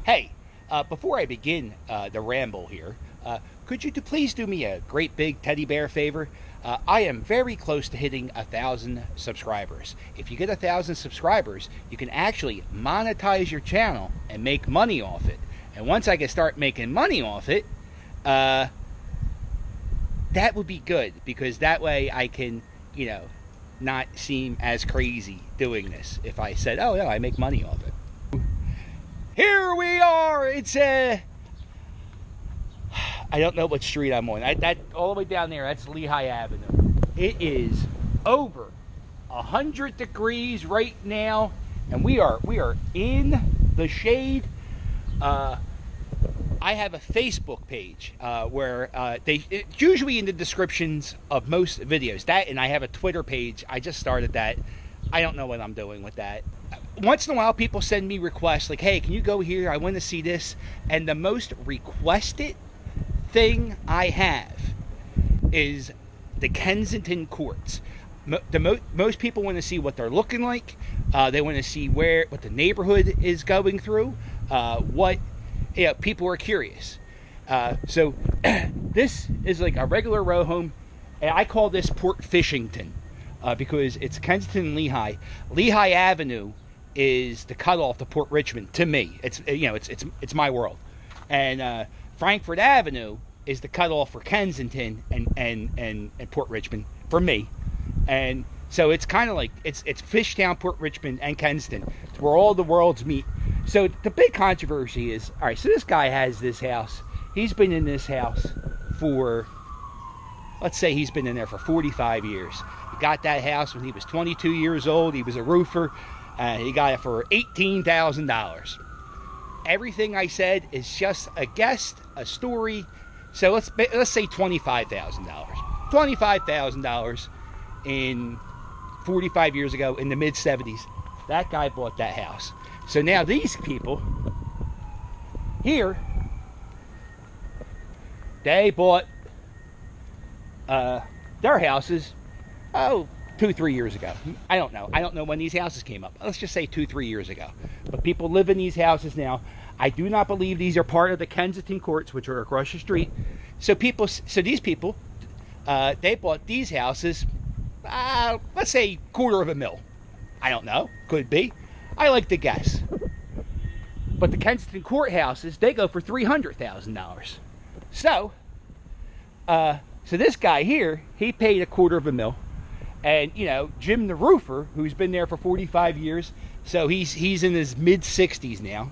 Hey, before I begin the ramble here, could you please do me a great big teddy bear favor? I am very close to hitting 1,000 subscribers. If you get 1,000 subscribers, you can actually monetize your channel and make money off it. And once I can start making money off it, that would be good, because that way I can, not seem as crazy doing this. If I said, oh no, I make money off it. Here we are. It's I don't know what street I'm on. That all the way down there, that's Lehigh Avenue. It is over 100 degrees right now, and we are in the shade. I have a Facebook page where it's usually in the descriptions of most videos. That, and I have a Twitter page. I just started that. I don't know what I'm doing with that. Once in a while, people send me requests like, hey, can you go here? I want to see this. And the most requested thing I have is the Kensington Courts. Most people want to see what they're looking like. They want to see what the neighborhood is going through. People are curious. So this is like a regular row home, and I call this Port Fishington because it's Kensington and Lehigh. Lehigh Avenue is the cutoff to Port Richmond to me. It's my world, and Frankfort Avenue is the cutoff for Kensington and Port Richmond for me. And so it's kind of like it's Fishtown, Port Richmond, and Kensington. It's where all the worlds meet. So the big controversy is, all right, so this guy has this house. He's been in this house for, let's say he's been in there for 45 years. He got that house when he was 22 years old. He was a roofer. He got it for $18,000. Everything I said is just a guess, a story. So let's say $25,000. $25,000 in 45 years ago, in the mid-70s. That guy bought that house. So now these people here, they bought their houses, 2-3 years ago. I don't know. I don't know when these houses came up. Let's just say 2-3 years ago. But people live in these houses now. I do not believe these are part of the Kensington Courts, which are across the street. So these people, they bought these houses, let's say $250,000. I don't know. Could be. I like to guess. But the Kensington courthouses, they go for $300,000. So this guy here, he paid $250,000. And, Jim the roofer, who's been there for 45 years, so he's in his mid-60s now.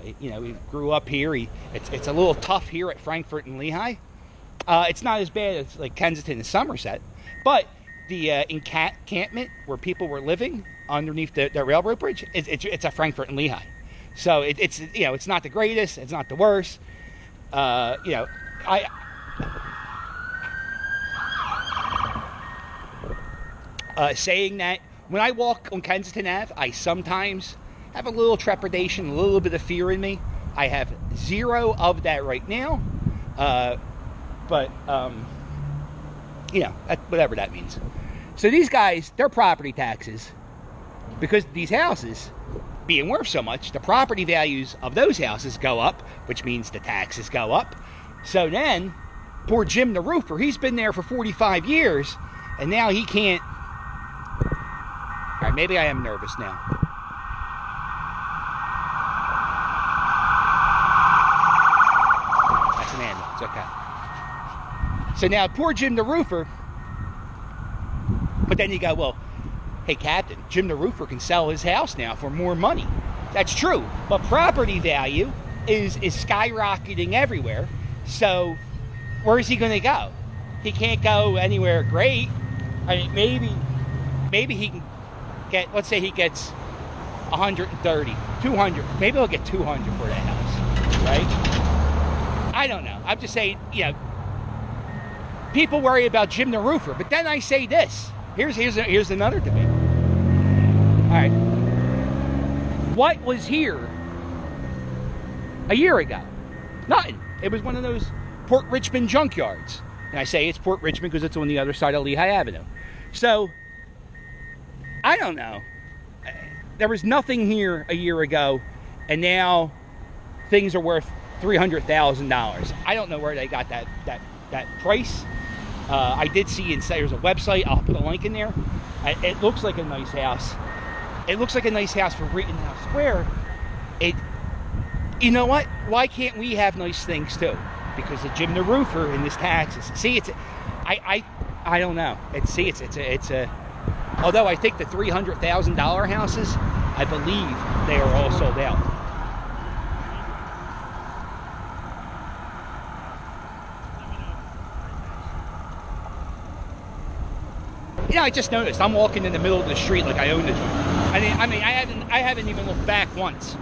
He grew up here. It's a little tough here at Frankfort and Lehigh. It's not as bad as like Kensington and Somerset. But the encampment where people were living underneath the railroad bridge, it's a Frankfort and Lehigh. So it's not the greatest, it's not the worst. Saying that, when I walk on Kensington Ave, I sometimes have a little trepidation, a little bit of fear in me. I have zero of that right now, but whatever that means. So these guys, their property taxes, because these houses being worth so much, the property values of those houses go up, which means the taxes go up. So then, poor Jim the roofer, he's been there for 45 years, and now he can't. All right, maybe I am nervous now. That's an ambulance, okay. So now, poor Jim the roofer, but then you go, well, hey, Captain, Jim the roofer can sell his house now for more money. That's true, but property value is skyrocketing everywhere. So where's he going to go? He can't go anywhere great. I mean, maybe he can get, let's say he gets 130, 200. Maybe he'll get 200 for that house, right? I don't know. I'm just saying, people worry about Jim the roofer, but then I say this. Here's another debate. All right. What was here a year ago? Nothing. It was one of those Port Richmond junkyards. And I say it's Port Richmond because it's on the other side of Lehigh Avenue. So, I don't know. There was nothing here a year ago, and now things are worth $300,000. I don't know where they got that price. I did see inside there's a website. I'll put a link in there. It looks like a nice house. It looks like a nice house for Rittenhouse Square. You know what? Why can't we have nice things too? Because of Jim the Roofer and his taxes. See, I don't know. It's a. Although I think the $300,000 houses, I believe they are all sold out. You know, I just noticed I'm walking in the middle of the street like I own it. I haven't even looked back once.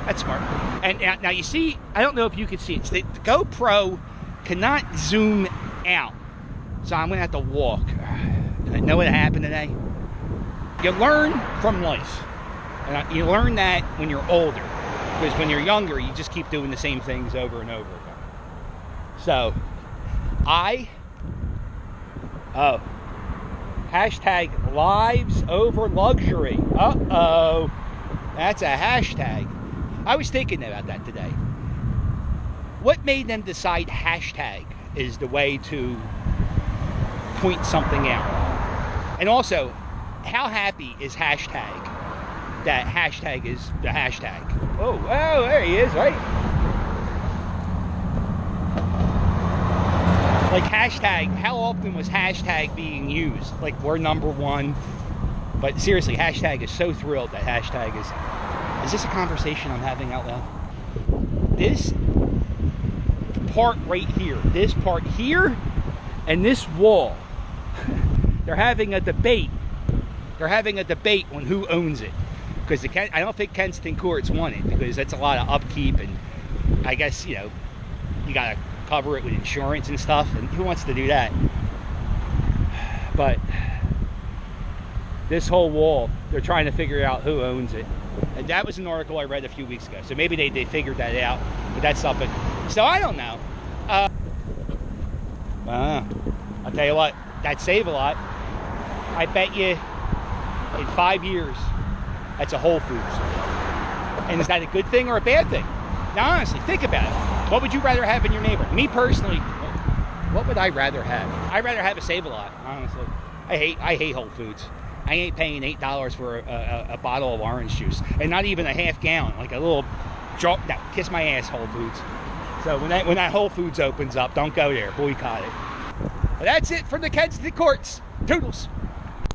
That's smart. And now you see, I don't know if you can see it. The GoPro cannot zoom out, so I'm gonna have to walk. I know what happened today. You learn from life, and you learn that when you're older, because when you're younger, you just keep doing the same things over and over again. So, hashtag lives over luxury. Uh-oh. That's a hashtag. I was thinking about that today. What made them decide hashtag is the way to point something out? And also, how happy is hashtag that hashtag is the hashtag? Oh, there he is, right? Like hashtag, how often was hashtag being used? Like we're #1. But seriously, hashtag is so thrilled that hashtag is this a conversation I'm having out loud? This part right here, this part here, and this wall, they're having a debate. They're having a debate on who owns it. Because I don't think Kensington Courts want it, because that's a lot of upkeep, and I guess, you know, you gotta cover it with insurance and stuff, and who wants to do that? But this whole wall, they're trying to figure out who owns it. And that was an article I read a few weeks ago, so maybe they figured that out, but that's something. So I don't know. I'll tell you what, that'd save a lot. I bet you in 5 years, that's a Whole Foods. And is that a good thing or a bad thing? Now honestly, think about it. What would you rather have in your neighborhood? Me personally, what would I rather have? I'd rather have a Save-A-Lot, honestly. I hate Whole Foods. I ain't paying $8 for a bottle of orange juice, and not even a half gallon, like a little drop. No, kiss my ass, Whole Foods. So when that Whole Foods opens up, don't go there, boycott it. But that's it from the Kensington Courts. Toodles.